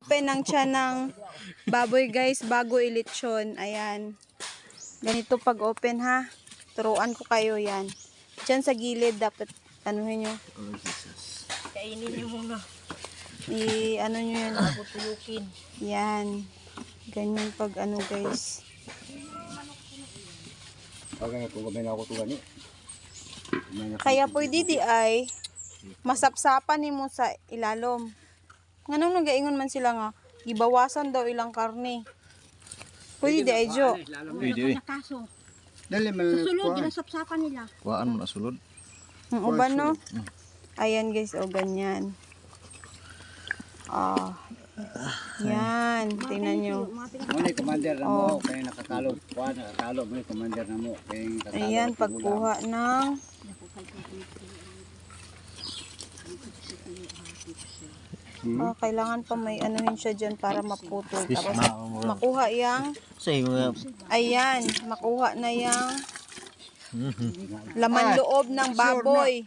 Open ng tiyan ng baboy guys, bago ilitsyon. Ayan. Ganito pag open ha. Turuan ko kayo yan. Diyan sa gilid dapat anuhin nyo. Kainin niyo muna. Ano nyo yun. Bago tuyukin. Yan. Ganyan pag ano guys. Kaya pwede di ay masapsapan ni mo sa ilalom. Nganong nagaingon man sila nga gibawasan daw ilang karne. Pwede di ay jo. Pwede. Kaso, Dali man susunod, ginasapsapan nila. Kuhaan mo na sulod. Ang uban no. Ayan guys, o ganyan. Yan, tingnan nyo. Muna commander na mo, kaya nakakalog. Kuha, nakakalog. Muna commander na mo, kaya nakakalog. Ayan, pagkuha ng kailangan pa may anuhin siya dyan para maputol. Tapos makuha yang ayan, makuha na yang laman loob ng baboy.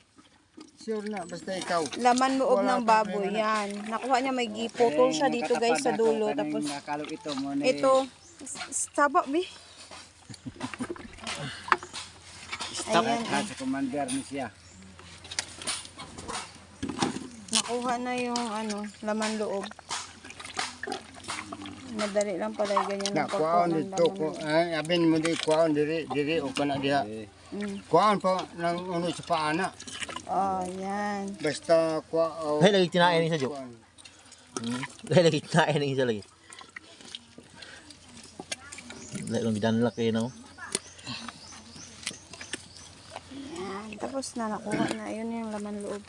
Sure na, basta ikaw. Laman loob ng baboy, yan. Nakuha niya, may giputol siya dito guys sa dulo. Tapos nakakalog ito, muna. ito, saba bi. Stop. Ayan, Sa commander ni siya. nakuha na yung laman loob. Madali lang pala yung ganyan. Na, kuhaan dito. Abin mo di, kuhaan diri, o ka na diha. Kuhaan pa, ng uno sa paana. Oh, yan. Basta kuhaan. Ay, lagi tinain isa jo. Ay, lagi tinain isa lagi. Lagi lang bidan laki no. Yan. Tapos na nakuha na. Yun yung laman loob.